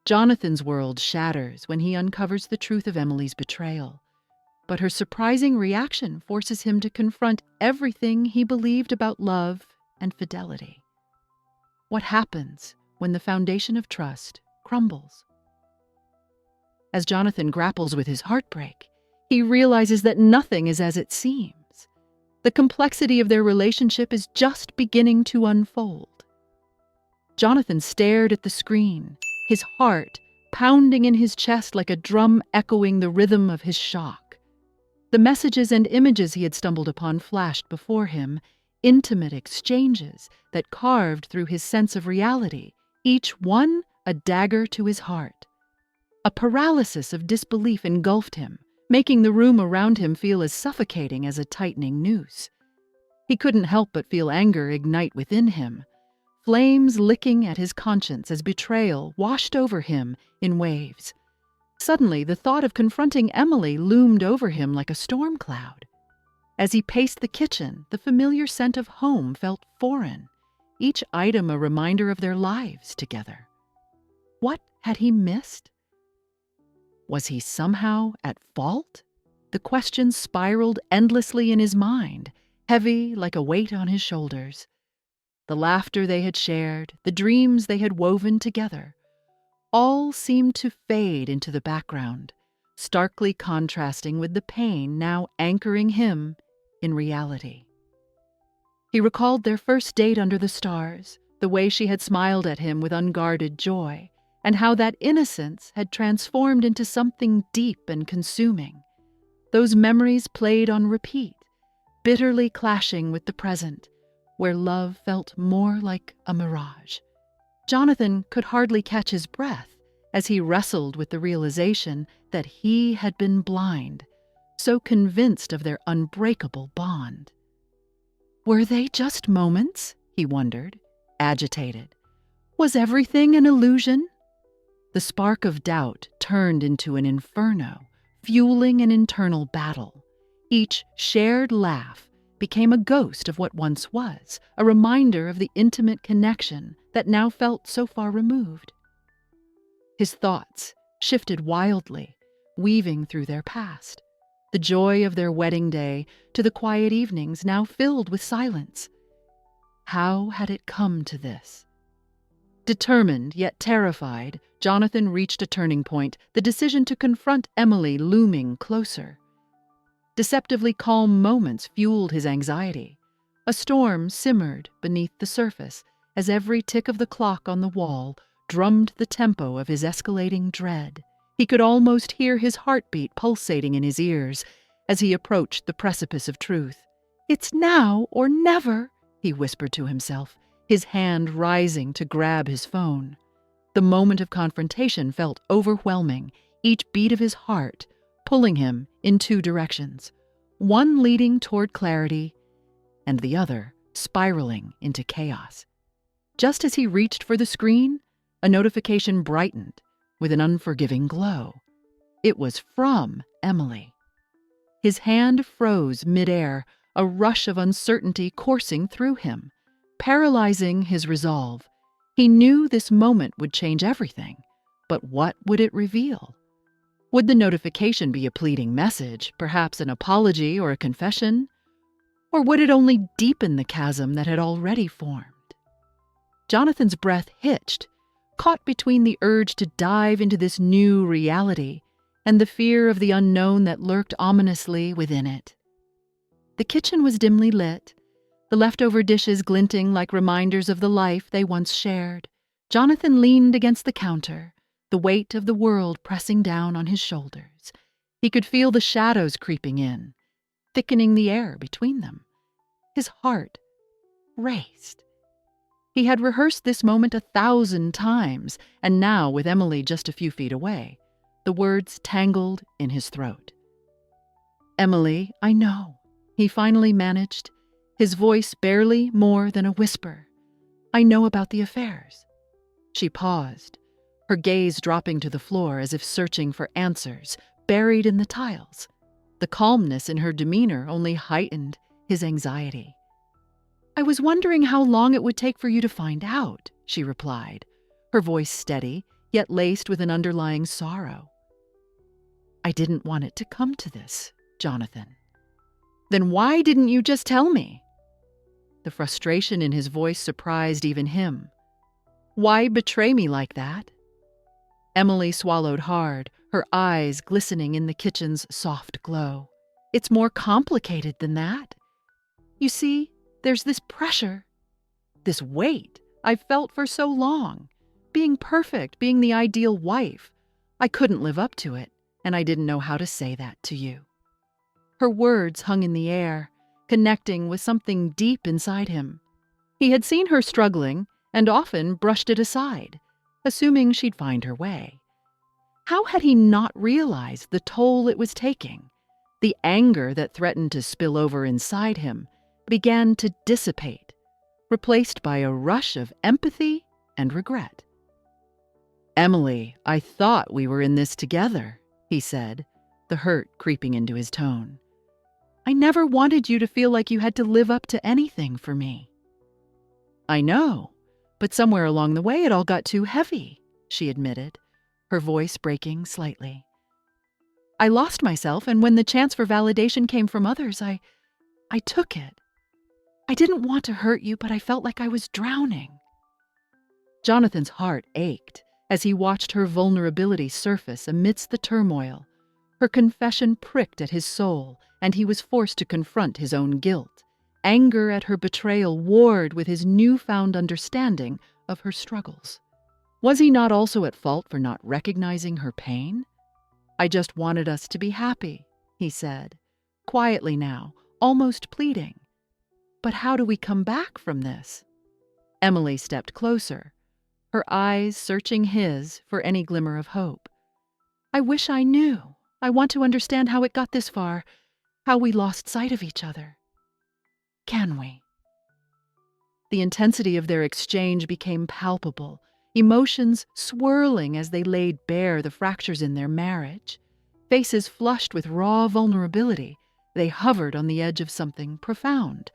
Jonathan's world shatters when he uncovers the truth of Emily's betrayal. But her surprising reaction forces him to confront everything he believed about love and fidelity. What happens when the foundation of trust crumbles? As Jonathan grapples with his heartbreak, he realizes that nothing is as it seems. The complexity of their relationship is just beginning to unfold. Jonathan stared at the screen, his heart pounding in his chest like a drum echoing the rhythm of his shock. The messages and images he had stumbled upon flashed before him, intimate exchanges that carved through his sense of reality, each one a dagger to his heart. A paralysis of disbelief engulfed him, making the room around him feel as suffocating as a tightening noose. He couldn't help but feel anger ignite within him, flames licking at his conscience as betrayal washed over him in waves. Suddenly, the thought of confronting Emily loomed over him like a storm cloud. As he paced the kitchen, the familiar scent of home felt foreign, each item a reminder of their lives together. What had he missed? Was he somehow at fault? The questions spiraled endlessly in his mind, heavy like a weight on his shoulders. The laughter they had shared, the dreams they had woven together, all seemed to fade into the background, starkly contrasting with the pain now anchoring him in reality. He recalled their first date under the stars, the way she had smiled at him with unguarded joy, and how that innocence had transformed into something deep and consuming. Those memories played on repeat, bitterly clashing with the present, where love felt more like a mirage. Jonathan could hardly catch his breath as he wrestled with the realization that he had been blind, so convinced of their unbreakable bond. Were they just moments? He wondered, agitated. Was everything an illusion? The spark of doubt turned into an inferno, fueling an internal battle. Each shared laugh became a ghost of what once was, a reminder of the intimate connection that now felt so far removed. His thoughts shifted wildly, weaving through their past, the joy of their wedding day to the quiet evenings now filled with silence. How had it come to this? Determined yet terrified, Jonathan reached a turning point, the decision to confront Emily looming closer. Deceptively calm moments fueled his anxiety. A storm simmered beneath the surface as every tick of the clock on the wall drummed the tempo of his escalating dread. He could almost hear his heartbeat pulsating in his ears as he approached the precipice of truth. "It's now or never," he whispered to himself, his hand rising to grab his phone. The moment of confrontation felt overwhelming, each beat of his heart pulling him in two directions, one leading toward clarity and the other spiraling into chaos. Just as he reached for the screen, a notification brightened with an unforgiving glow. It was from Emily. His hand froze midair, a rush of uncertainty coursing through him, paralyzing his resolve. He knew this moment would change everything, but what would it reveal? Would the notification be a pleading message, perhaps an apology or a confession? Or would it only deepen the chasm that had already formed? Jonathan's breath hitched, caught between the urge to dive into this new reality and the fear of the unknown that lurked ominously within it. The kitchen was dimly lit, the leftover dishes glinting like reminders of the life they once shared. Jonathan leaned against the counter, the weight of the world pressing down on his shoulders. He could feel the shadows creeping in, thickening the air between them. His heart raced. He had rehearsed this moment 1,000 times, and now, with Emily just a few feet away, the words tangled in his throat. "Emily, I know," he finally managed, his voice barely more than a whisper. "I know about the affairs." She paused, her gaze dropping to the floor as if searching for answers buried in the tiles. The calmness in her demeanor only heightened his anxiety. "I was wondering how long it would take for you to find out," she replied, her voice steady, yet laced with an underlying sorrow. "I didn't want it to come to this, Jonathan." "Then why didn't you just tell me?" The frustration in his voice surprised even him. "Why betray me like that?" Emily swallowed hard, her eyes glistening in the kitchen's soft glow. "It's more complicated than that. You see, there's this pressure, this weight I've felt for so long. Being perfect, being the ideal wife. I couldn't live up to it, and I didn't know how to say that to you." Her words hung in the air, connecting with something deep inside him. He had seen her struggling and often brushed it aside, assuming she'd find her way. How had he not realized the toll it was taking? The anger that threatened to spill over inside him began to dissipate, replaced by a rush of empathy and regret. "Emily, I thought we were in this together," he said, the hurt creeping into his tone. "I never wanted you to feel like you had to live up to anything for me." "I know, but somewhere along the way it all got too heavy," she admitted, her voice breaking slightly. "I lost myself, and when the chance for validation came from others, I took it. I didn't want to hurt you, but I felt like I was drowning." Jonathan's heart ached as he watched her vulnerability surface amidst the turmoil. Her confession pricked at his soul, and he was forced to confront his own guilt. Anger at her betrayal warred with his newfound understanding of her struggles. Was he not also at fault for not recognizing her pain? "I just wanted us to be happy," he said, quietly now, almost pleading. "But how do we come back from this?" Emily stepped closer, her eyes searching his for any glimmer of hope. "I wish I knew. I want to understand how it got this far, how we lost sight of each other. Can we?" The intensity of their exchange became palpable, emotions swirling as they laid bare the fractures in their marriage. Faces flushed with raw vulnerability, they hovered on the edge of something profound,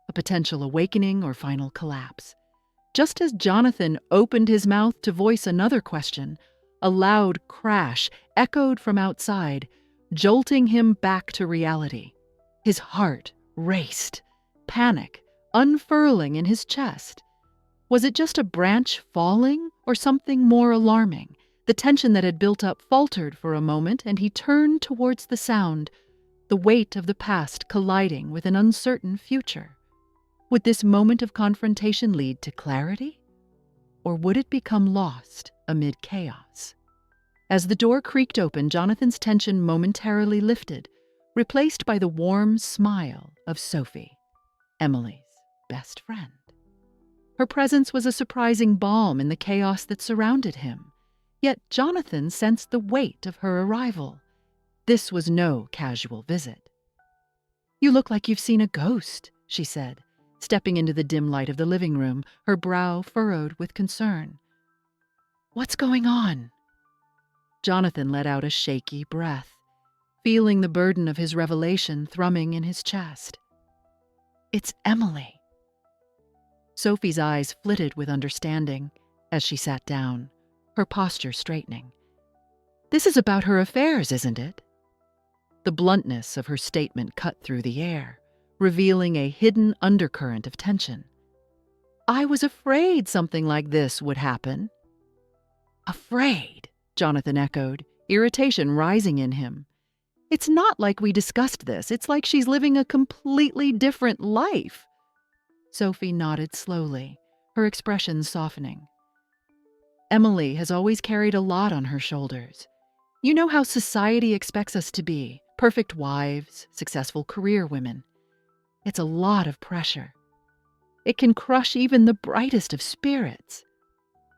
a potential awakening or final collapse. Just as Jonathan opened his mouth to voice another question, a loud crash echoed from outside, jolting him back to reality. His heart raced, panic unfurling in his chest. Was it just a branch falling or something more alarming? The tension that had built up faltered for a moment, and he turned towards the sound, the weight of the past colliding with an uncertain future. Would this moment of confrontation lead to clarity? Or would it become lost amid chaos? As the door creaked open, Jonathan's tension momentarily lifted, replaced by the warm smile of Sophie, Emily's best friend. Her presence was a surprising balm in the chaos that surrounded him. Yet Jonathan sensed the weight of her arrival. This was no casual visit. "You look like you've seen a ghost," she said, stepping into the dim light of the living room, her brow furrowed with concern. "What's going on?" Jonathan let out a shaky breath, feeling the burden of his revelation thrumming in his chest. "It's Emily." Sophie's eyes flitted with understanding as she sat down, her posture straightening. "This is about her affairs, isn't it?" The bluntness of her statement cut through the air, revealing a hidden undercurrent of tension. "I was afraid something like this would happen." "Afraid?" Jonathan echoed, irritation rising in him. "It's not like we discussed this. It's like she's living a completely different life." Sophie nodded slowly, her expression softening. "Emily has always carried a lot on her shoulders. You know how society expects us to be, perfect wives, successful career women. It's a lot of pressure. It can crush even the brightest of spirits."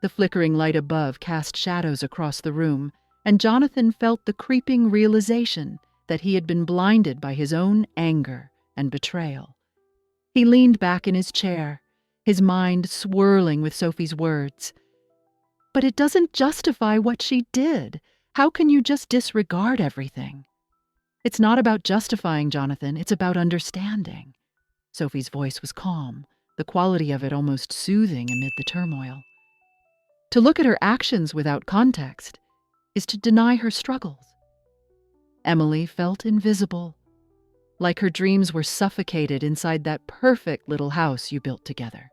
The flickering light above cast shadows across the room, and Jonathan felt the creeping realization that he had been blinded by his own anger and betrayal. He leaned back in his chair, his mind swirling with Sophie's words. "But it doesn't justify what she did. How can you just disregard everything?" "It's not about justifying, Jonathan. It's about understanding." Sophie's voice was calm, the quality of it almost soothing amid the turmoil. To look at her actions without context is to deny her struggles. Emily felt invisible, like her dreams were suffocated inside that perfect little house you built together.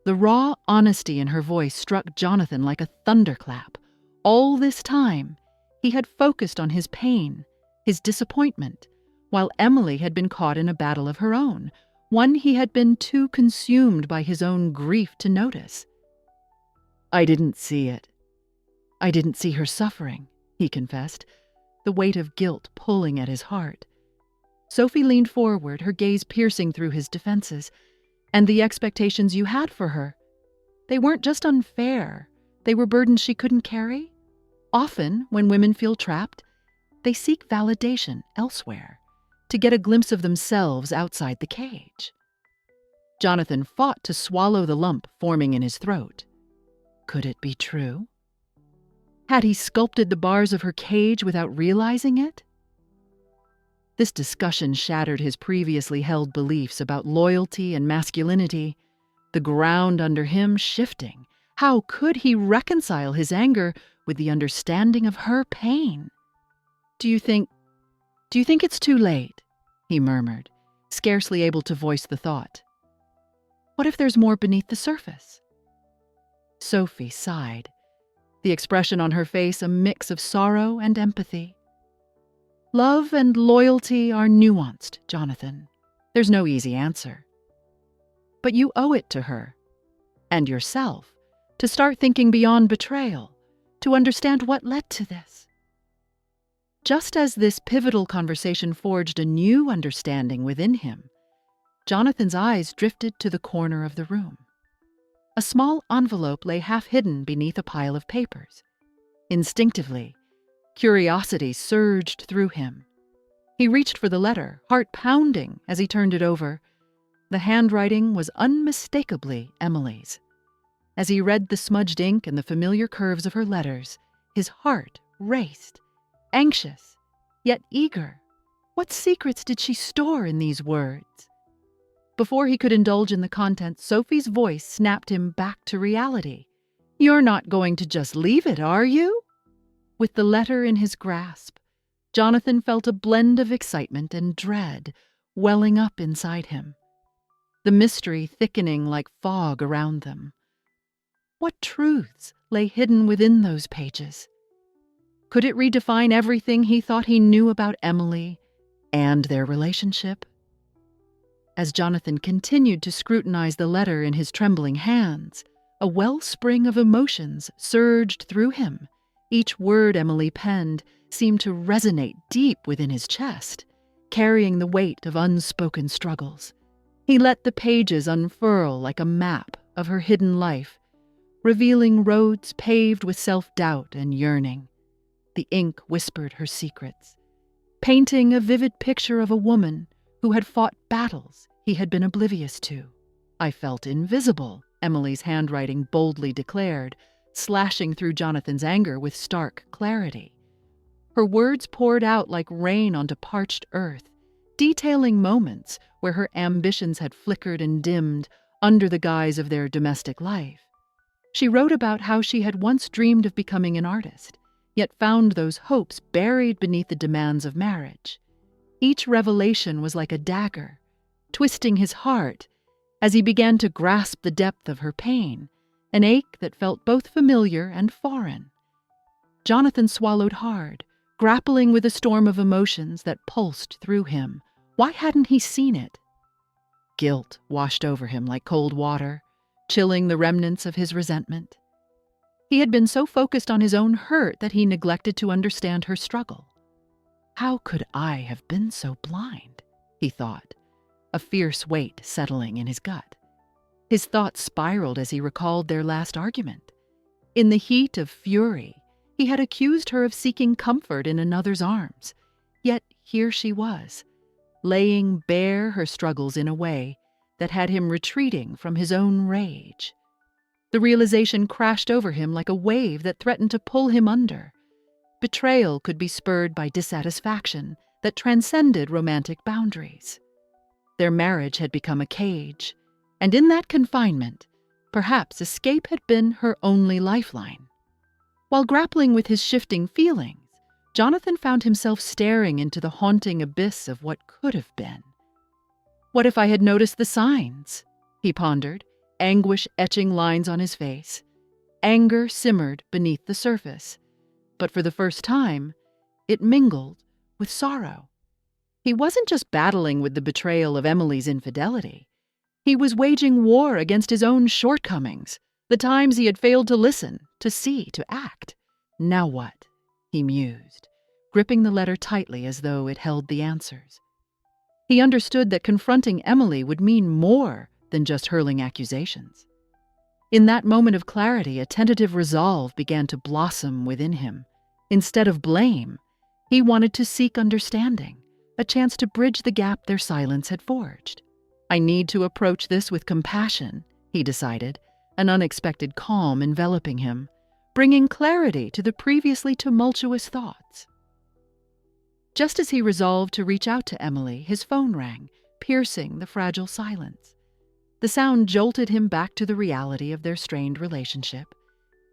The raw honesty in her voice struck Jonathan like a thunderclap. All this time, he had focused on his pain, his disappointment, while Emily had been caught in a battle of her own, one he had been too consumed by his own grief to notice. "I didn't see it. I didn't see her suffering," he confessed, the weight of guilt pulling at his heart. Sophie leaned forward, her gaze piercing through his defenses. "And the expectations you had for her, they weren't just unfair, they were burdens she couldn't carry? Often, when women feel trapped, they seek validation elsewhere, to get a glimpse of themselves outside the cage." Jonathan fought to swallow the lump forming in his throat. Could it be true? Had he sculpted the bars of her cage without realizing it? This discussion shattered his previously held beliefs about loyalty and masculinity, the ground under him shifting. How could he reconcile his anger with the understanding of her pain? Do you think it's too late?" he murmured, scarcely able to voice the thought. "What if there's more beneath the surface?" Sophie sighed, the expression on her face a mix of sorrow and empathy. "Love and loyalty are nuanced, Jonathan. There's no easy answer. But you owe it to her, and yourself, to start thinking beyond betrayal, to understand what led to this." Just as this pivotal conversation forged a new understanding within him, Jonathan's eyes drifted to the corner of the room. A small envelope lay half hidden beneath a pile of papers. Instinctively, curiosity surged through him. He reached for the letter, heart pounding as he turned it over. The handwriting was unmistakably Emily's. As he read the smudged ink and the familiar curves of her letters, his heart raced, anxious, yet eager. What secrets did she store in these words? Before he could indulge in the contents, Sophie's voice snapped him back to reality. "You're not going to just leave it, are you?" With the letter in his grasp, Jonathan felt a blend of excitement and dread welling up inside him, the mystery thickening like fog around them. What truths lay hidden within those pages? Could it redefine everything he thought he knew about Emily and their relationship? As Jonathan continued to scrutinize the letter in his trembling hands, a wellspring of emotions surged through him. Each word Emily penned seemed to resonate deep within his chest, carrying the weight of unspoken struggles. He let the pages unfurl like a map of her hidden life, revealing roads paved with self-doubt and yearning. The ink whispered her secrets, painting a vivid picture of a woman who had fought battles he had been oblivious to. "I felt invisible," Emily's handwriting boldly declared, slashing through Jonathan's anger with stark clarity. Her words poured out like rain onto parched earth, detailing moments where her ambitions had flickered and dimmed under the guise of their domestic life. She wrote about how she had once dreamed of becoming an artist, yet found those hopes buried beneath the demands of marriage. Each revelation was like a dagger, twisting his heart as he began to grasp the depth of her pain, an ache that felt both familiar and foreign. Jonathan swallowed hard, grappling with a storm of emotions that pulsed through him. Why hadn't he seen it? Guilt washed over him like cold water, chilling the remnants of his resentment. He had been so focused on his own hurt that he neglected to understand her struggle. How could I have been so blind? He thought, a fierce weight settling in his gut. His thoughts spiraled as he recalled their last argument. In the heat of fury, he had accused her of seeking comfort in another's arms. Yet here she was, laying bare her struggles in a way that had him retreating from his own rage. The realization crashed over him like a wave that threatened to pull him under. Betrayal could be spurred by dissatisfaction that transcended romantic boundaries. Their marriage had become a cage, and in that confinement, Perhaps escape had been her only lifeline. While grappling with his shifting feelings, Jonathan found himself staring into the haunting abyss of what could have been. What if I had noticed the signs? He pondered, anguish etching lines on his face. Anger simmered beneath the surface, but for the first time, it mingled with sorrow. He wasn't just battling with the betrayal of Emily's infidelity. He was waging war against his own shortcomings, the times he had failed to listen, to see, to act. Now what? He mused, gripping the letter tightly as though it held the answers. He understood that confronting Emily would mean more than just hurling accusations. In that moment of clarity, a tentative resolve began to blossom within him. Instead of blame, he wanted to seek understanding, a chance to bridge the gap their silence had forged. I need to approach this with compassion, he decided, an unexpected calm enveloping him, bringing clarity to the previously tumultuous thoughts. Just as he resolved to reach out to Emily, his phone rang, piercing the fragile silence. The sound jolted him back to the reality of their strained relationship,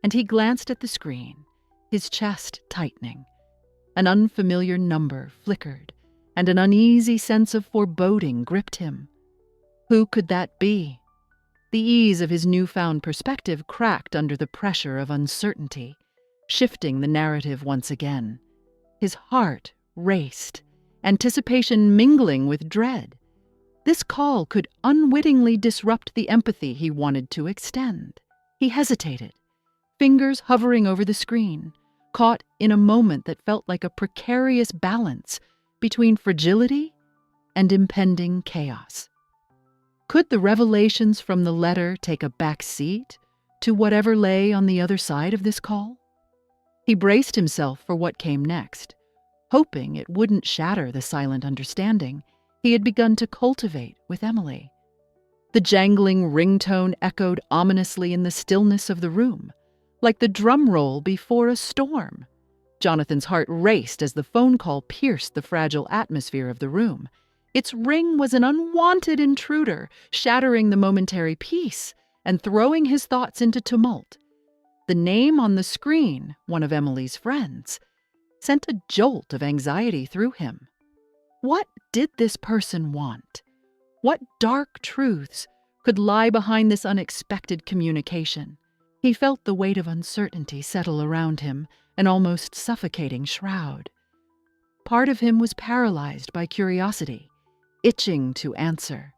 and he glanced at the screen, his chest tightening. An unfamiliar number flickered, and an uneasy sense of foreboding gripped him. Who could that be? The ease of his newfound perspective cracked under the pressure of uncertainty, shifting the narrative once again. His heart raced, anticipation mingling with dread. This call could unwittingly disrupt the empathy he wanted to extend. He hesitated, fingers hovering over the screen, caught in a moment that felt like a precarious balance between fragility and impending chaos. Could the revelations from the letter take a back seat to whatever lay on the other side of this call? He braced himself for what came next, hoping it wouldn't shatter the silent understanding he had begun to cultivate with Emily. The jangling ringtone echoed ominously in the stillness of the room, like the drum roll before a storm. Jonathan's heart raced as the phone call pierced the fragile atmosphere of the room. Its ring was an unwanted intruder, shattering the momentary peace and throwing his thoughts into tumult. The name on the screen, one of Emily's friends, sent a jolt of anxiety through him. What did this person want? What dark truths could lie behind this unexpected communication? He felt the weight of uncertainty settle around him, an almost suffocating shroud. Part of him was paralyzed by curiosity, itching to answer.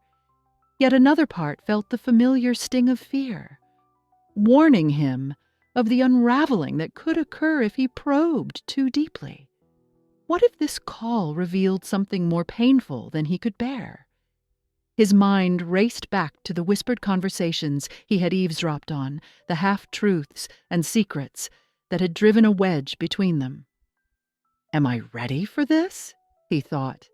Yet another part felt the familiar sting of fear, warning him of the unraveling that could occur if he probed too deeply. What if this call revealed something more painful than he could bear? His mind raced back to the whispered conversations he had eavesdropped on, the half-truths and secrets that had driven a wedge between them. Am I ready for this? He thought,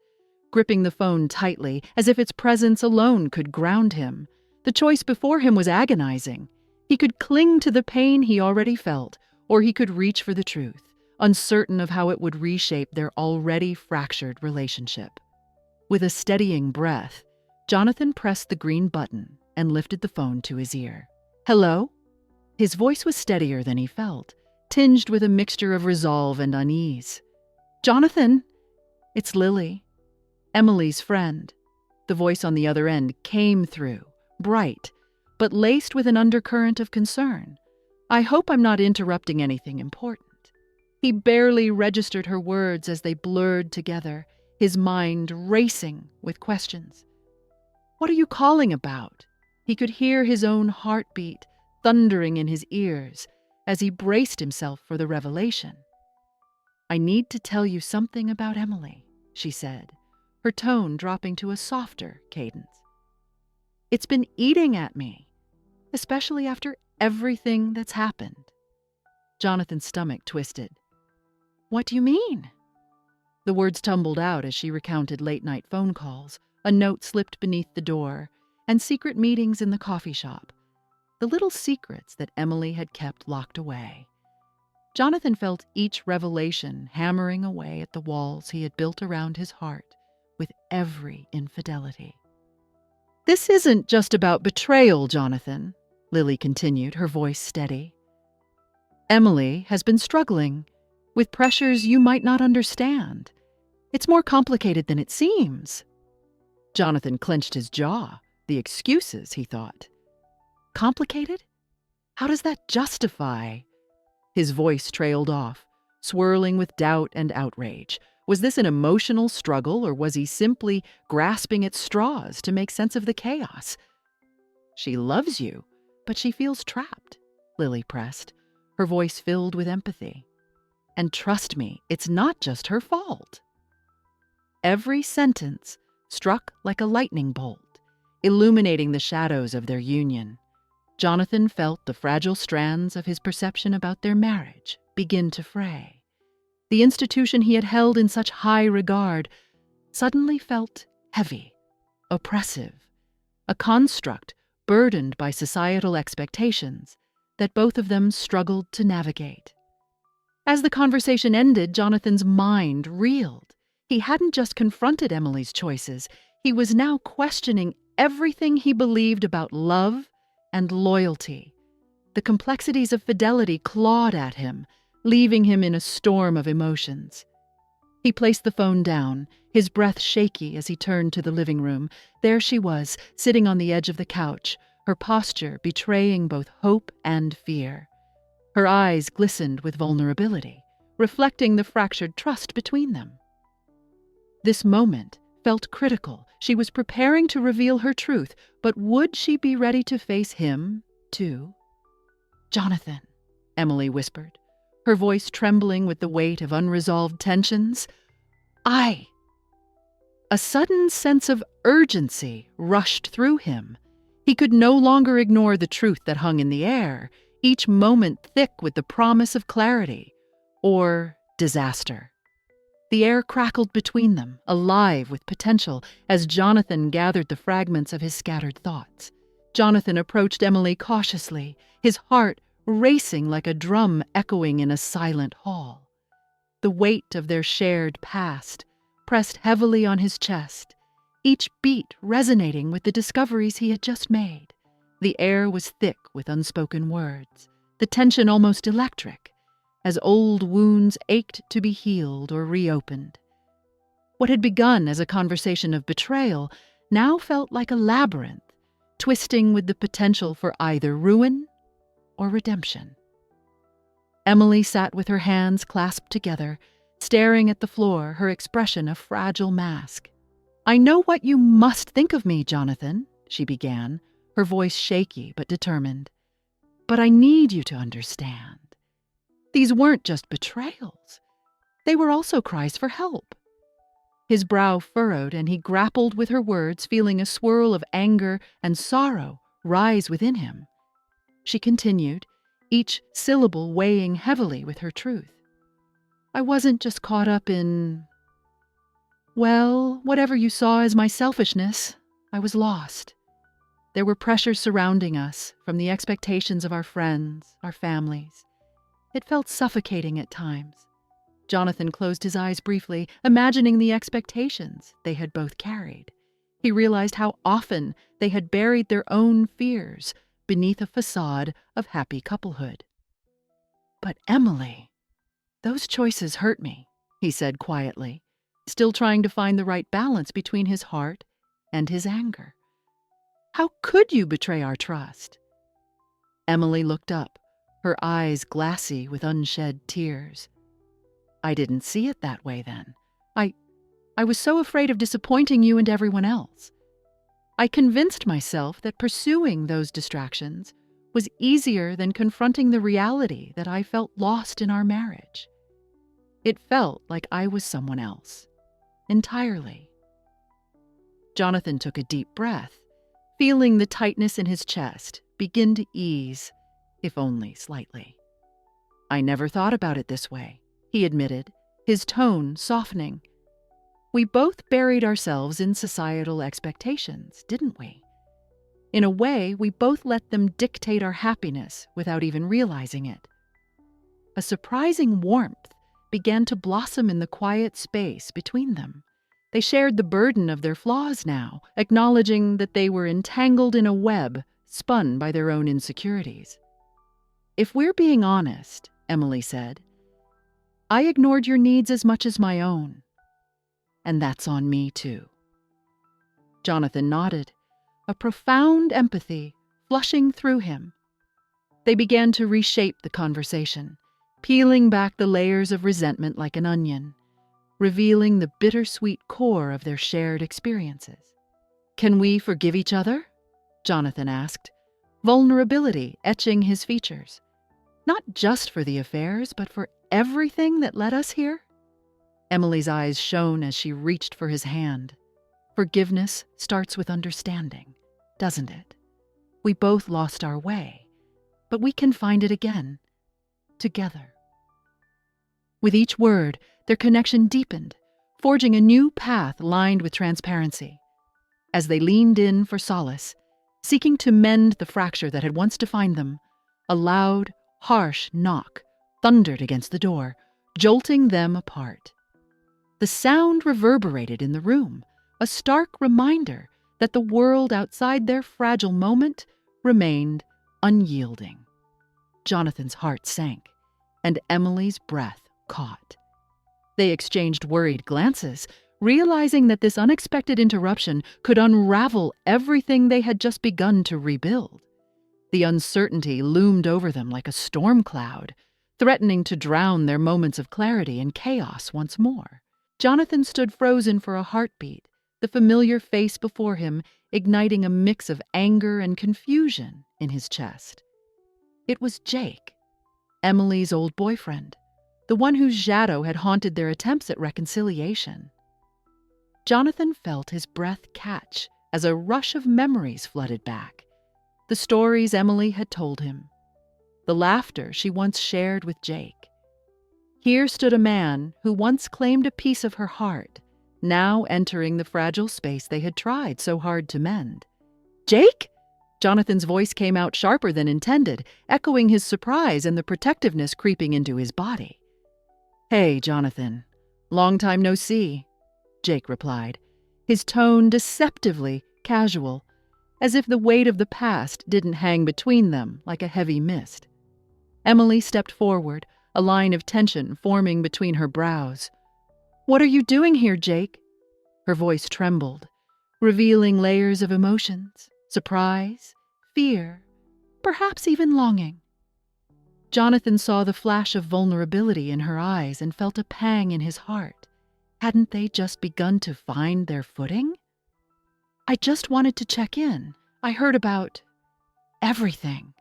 gripping the phone tightly as if its presence alone could ground him. The choice before him was agonizing. He could cling to the pain he already felt, or he could reach for the truth, uncertain of how it would reshape their already fractured relationship. With a steadying breath, Jonathan pressed the green button and lifted the phone to his ear. Hello? His voice was steadier than he felt, tinged with a mixture of resolve and unease. Jonathan, it's Lily, Emily's friend. The voice on the other end came through, bright, but laced with an undercurrent of concern. I hope I'm not interrupting anything important. He barely registered her words as they blurred together, his mind racing with questions. What are you calling about? He could hear his own heartbeat thundering in his ears as he braced himself for the revelation. I need to tell you something about Emily, she said, her tone dropping to a softer cadence. It's been eating at me, especially after everything that's happened. Jonathan's stomach twisted. What do you mean? The words tumbled out as she recounted late-night phone calls, a note slipped beneath the door, and secret meetings in the coffee shop. The little secrets that Emily had kept locked away. Jonathan felt each revelation hammering away at the walls he had built around his heart with every infidelity. This isn't just about betrayal, Jonathan. Lily continued, her voice steady. Emily has been struggling with pressures you might not understand. It's more complicated than it seems. Jonathan clenched his jaw. The excuses, he thought. Complicated? How does that justify? His voice trailed off, swirling with doubt and outrage. Was this an emotional struggle, or was he simply grasping at straws to make sense of the chaos? She loves you, but she feels trapped, Lily pressed, her voice filled with empathy. And trust me, it's not just her fault. Every sentence struck like a lightning bolt, illuminating the shadows of their union. Jonathan felt the fragile strands of his perception about their marriage begin to fray. The institution he had held in such high regard suddenly felt heavy, oppressive, a construct burdened by societal expectations that both of them struggled to navigate. As the conversation ended, Jonathan's mind reeled. He hadn't just confronted Emily's choices, he was now questioning everything he believed about love and loyalty. The complexities of fidelity clawed at him, leaving him in a storm of emotions. He placed the phone down, his breath shaky as he turned to the living room. There she was, sitting on the edge of the couch, her posture betraying both hope and fear. Her eyes glistened with vulnerability, reflecting the fractured trust between them. This moment felt critical. She was preparing to reveal her truth, but would she be ready to face him, too? "Jonathan," Emily whispered, her voice trembling with the weight of unresolved tensions. A sudden sense of urgency rushed through him. He could no longer ignore the truth that hung in the air, each moment thick with the promise of clarity or disaster. The air crackled between them, alive with potential, as Jonathan gathered the fragments of his scattered thoughts. Jonathan approached Emily cautiously, his heart racing like a drum echoing in a silent hall. The weight of their shared past pressed heavily on his chest, each beat resonating with the discoveries he had just made. The air was thick with unspoken words, the tension almost electric, as old wounds ached to be healed or reopened. What had begun as a conversation of betrayal now felt like a labyrinth, twisting with the potential for either ruin or redemption. Emily sat with her hands clasped together, staring at the floor, her expression a fragile mask. "I know what you must think of me, Jonathan," she began, her voice shaky but determined. "But I need you to understand. These weren't just betrayals. They were also cries for help." His brow furrowed and he grappled with her words, feeling a swirl of anger and sorrow rise within him. She continued, each syllable weighing heavily with her truth. "I wasn't just caught up in, well, whatever you saw as my selfishness. I was lost. There were pressures surrounding us, from the expectations of our friends, our families. It felt suffocating at times." Jonathan closed his eyes briefly, imagining the expectations they had both carried. He realized how often they had buried their own fears beneath a facade of happy couplehood. "But Emily, those choices hurt me," he said quietly, still trying to find the right balance between his heart and his anger. "How could you betray our trust?" Emily looked up, her eyes glassy with unshed tears. "I didn't see it that way then. I was so afraid of disappointing you and everyone else. I convinced myself that pursuing those distractions was easier than confronting the reality that I felt lost in our marriage. It felt like I was someone else, entirely." Jonathan took a deep breath, feeling the tightness in his chest begin to ease, if only slightly. "I never thought about it this way," he admitted, his tone softening. "We both buried ourselves in societal expectations, didn't we? In a way, we both let them dictate our happiness without even realizing it." A surprising warmth began to blossom in the quiet space between them. They shared the burden of their flaws now, acknowledging that they were entangled in a web spun by their own insecurities. "If we're being honest," Emily said, "I ignored your needs as much as my own. And that's on me, too." Jonathan nodded, a profound empathy flushing through him. They began to reshape the conversation, peeling back the layers of resentment like an onion, revealing the bittersweet core of their shared experiences. "Can we forgive each other?" Jonathan asked, vulnerability etching his features. "Not just for the affairs, but for everything that led us here?" Emily's eyes shone as she reached for his hand. "Forgiveness starts with understanding, doesn't it? We both lost our way, but we can find it again, together." With each word, their connection deepened, forging a new path lined with transparency. As they leaned in for solace, seeking to mend the fracture that had once defined them, a loud, harsh knock thundered against the door, jolting them apart. The sound reverberated in the room, a stark reminder that the world outside their fragile moment remained unyielding. Jonathan's heart sank, and Emily's breath caught. They exchanged worried glances, realizing that this unexpected interruption could unravel everything they had just begun to rebuild. The uncertainty loomed over them like a storm cloud, threatening to drown their moments of clarity in chaos once more. Jonathan stood frozen for a heartbeat, the familiar face before him igniting a mix of anger and confusion in his chest. It was Jake, Emily's old boyfriend, the one whose shadow had haunted their attempts at reconciliation. Jonathan felt his breath catch as a rush of memories flooded back. The stories Emily had told him, the laughter she once shared with Jake. Here stood a man who once claimed a piece of her heart, now entering the fragile space they had tried so hard to mend. "Jake?" Jonathan's voice came out sharper than intended, echoing his surprise and the protectiveness creeping into his body. "Hey, Jonathan. Long time no see," Jake replied, his tone deceptively casual, as if the weight of the past didn't hang between them like a heavy mist. Emily stepped forward, a line of tension forming between her brows. "What are you doing here, Jake?" Her voice trembled, revealing layers of emotions, surprise, fear, perhaps even longing. Jonathan saw the flash of vulnerability in her eyes and felt a pang in his heart. Hadn't they just begun to find their footing? "I just wanted to check in. I heard about everything.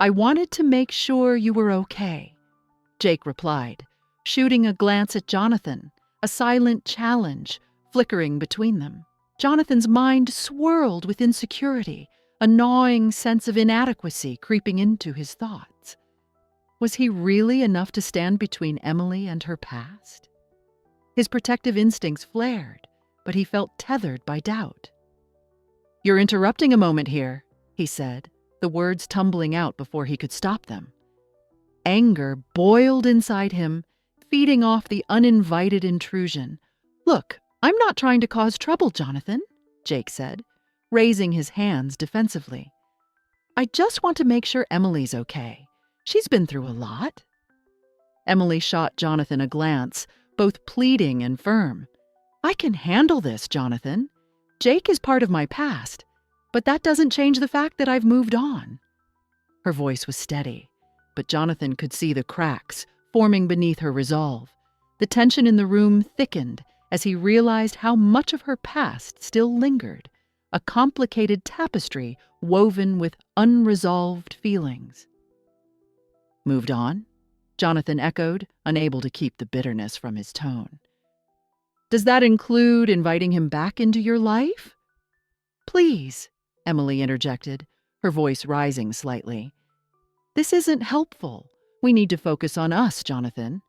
I wanted to make sure you were okay," Jake replied, shooting a glance at Jonathan, a silent challenge flickering between them. Jonathan's mind swirled with insecurity, a gnawing sense of inadequacy creeping into his thoughts. Was he really enough to stand between Emily and her past? His protective instincts flared, but he felt tethered by doubt. "You're interrupting a moment here," he said, the words tumbling out before he could stop them. Anger boiled inside him, feeding off the uninvited intrusion. "Look, I'm not trying to cause trouble, Jonathan," Jake said, raising his hands defensively. "I just want to make sure Emily's okay. She's been through a lot." Emily shot Jonathan a glance, both pleading and firm. "I can handle this, Jonathan. Jake is part of my past, but that doesn't change the fact that I've moved on." Her voice was steady, but Jonathan could see the cracks forming beneath her resolve. The tension in the room thickened as he realized how much of her past still lingered, a complicated tapestry woven with unresolved feelings. "Moved on?" Jonathan echoed, unable to keep the bitterness from his tone. "Does that include inviting him back into your life?" "Please," Emily interjected, her voice rising slightly. "This isn't helpful. We need to focus on us, Jonathan."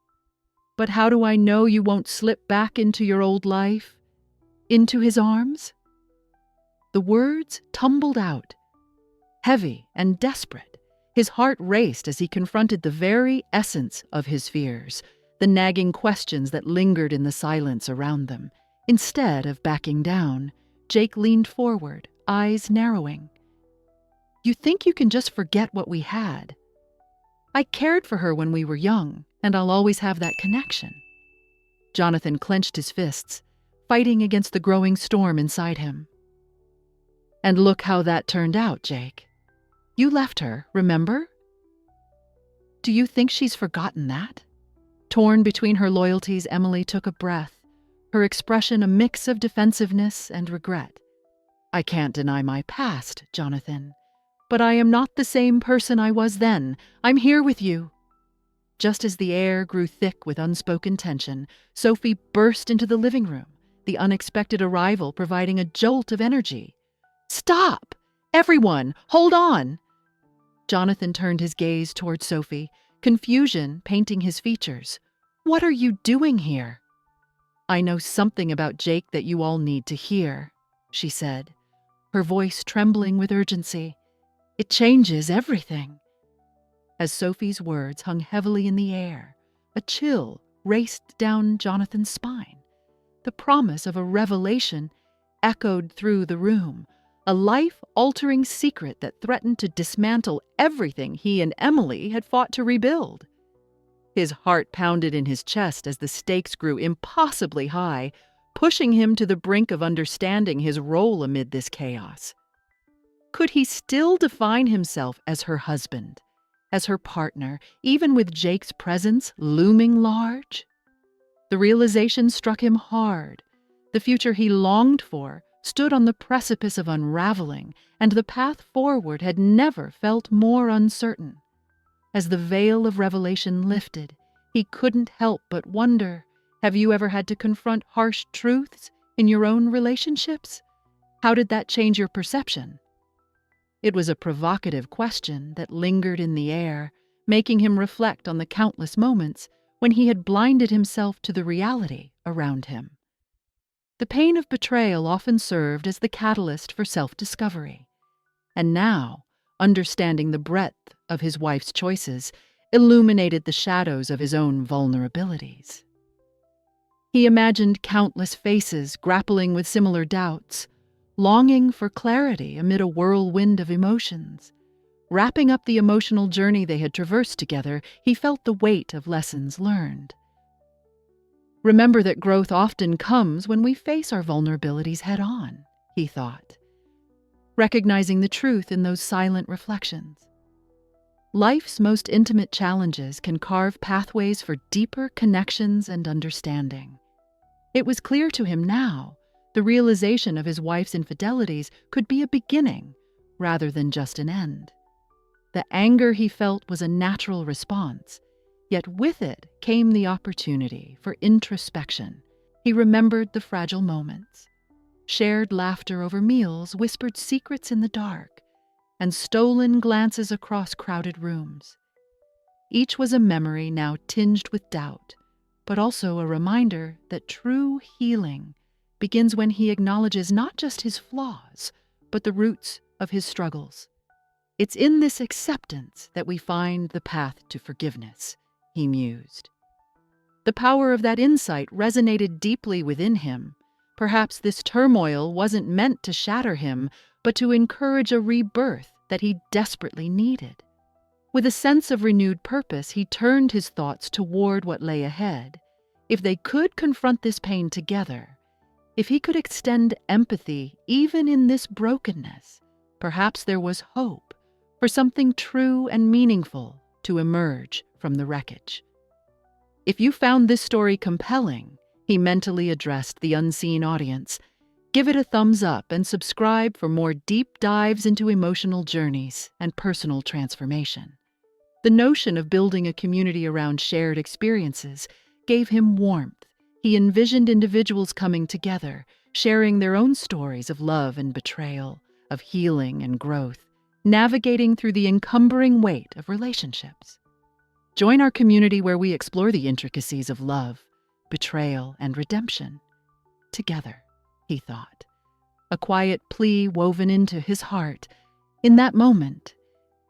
"But how do I know you won't slip back into your old life? Into his arms?" The words tumbled out, heavy and desperate. His heart raced as he confronted the very essence of his fears, the nagging questions that lingered in the silence around them. Instead of backing down, Jake leaned forward, eyes narrowing. You think you can just forget what we had. I cared for her when we were young, and I'll always have that connection." Jonathan clenched his fists, fighting against the growing storm inside him. "And look how that turned out, Jake. You left her, remember? Do you think she's forgotten that?" Torn between her loyalties, Emily took a breath, her expression a mix of defensiveness and regret. "I can't deny my past, Jonathan, but I am not the same person I was then. I'm here with you." Just as the air grew thick with unspoken tension, Sophie burst into the living room, the unexpected arrival providing a jolt of energy. "Stop! Everyone, hold on!" Jonathan turned his gaze toward Sophie, confusion painting his features. "What are you doing here?" "I know something about Jake that you all need to hear," she said, her voice trembling with urgency. "It changes everything." As Sophie's words hung heavily in the air, a chill raced down Jonathan's spine. The promise of a revelation echoed through the room, a life-altering secret that threatened to dismantle everything he and Emily had fought to rebuild. His heart pounded in his chest as the stakes grew impossibly high, pushing him to the brink of understanding his role amid this chaos. Could he still define himself as her husband, as her partner, even with Jake's presence looming large? The realization struck him hard. The future he longed for stood on the precipice of unraveling, and the path forward had never felt more uncertain. As the veil of revelation lifted, he couldn't help but wonder, have you ever had to confront harsh truths in your own relationships? How did that change your perception? It was a provocative question that lingered in the air, making him reflect on the countless moments when he had blinded himself to the reality around him. The pain of betrayal often served as the catalyst for self-discovery. And now, understanding the breadth of his wife's choices illuminated the shadows of his own vulnerabilities. He imagined countless faces grappling with similar doubts, longing for clarity amid a whirlwind of emotions. Wrapping up the emotional journey they had traversed together, he felt the weight of lessons learned. Remember that growth often comes when we face our vulnerabilities head-on, he thought, recognizing the truth in those silent reflections. Life's most intimate challenges can carve pathways for deeper connections and understanding. It was clear to him now, the realization of his wife's infidelities could be a beginning rather than just an end. The anger he felt was a natural response, yet with it came the opportunity for introspection. He remembered the fragile moments, shared laughter over meals, whispered secrets in the dark, and stolen glances across crowded rooms. Each was a memory now tinged with doubt, but also a reminder that true healing begins when he acknowledges not just his flaws, but the roots of his struggles. It's in this acceptance that we find the path to forgiveness, he mused. The power of that insight resonated deeply within him. Perhaps this turmoil wasn't meant to shatter him, but to encourage a rebirth that he desperately needed. With a sense of renewed purpose, he turned his thoughts toward what lay ahead. If they could confront this pain together, if he could extend empathy even in this brokenness, perhaps there was hope for something true and meaningful to emerge from the wreckage. If you found this story compelling, he mentally addressed the unseen audience, give it a thumbs up and subscribe for more deep dives into emotional journeys and personal transformation. The notion of building a community around shared experiences gave him warmth. He envisioned individuals coming together, sharing their own stories of love and betrayal, of healing and growth, navigating through the encumbering weight of relationships. Join our community where we explore the intricacies of love, betrayal, and redemption. Together, he thought, a quiet plea woven into his heart. In that moment,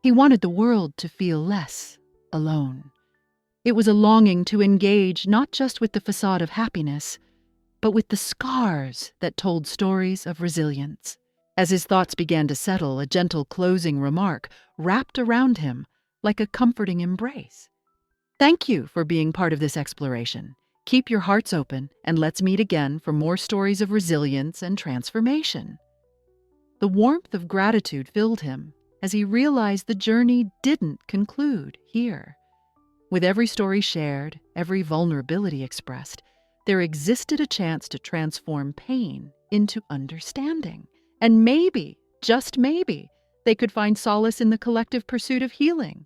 he wanted the world to feel less alone. It was a longing to engage not just with the facade of happiness, but with the scars that told stories of resilience. As his thoughts began to settle, a gentle closing remark wrapped around him like a comforting embrace. Thank you for being part of this exploration. Keep your hearts open, and let's meet again for more stories of resilience and transformation. The warmth of gratitude filled him as he realized the journey didn't conclude here. With every story shared, every vulnerability expressed, there existed a chance to transform pain into understanding. And maybe, just maybe, they could find solace in the collective pursuit of healing.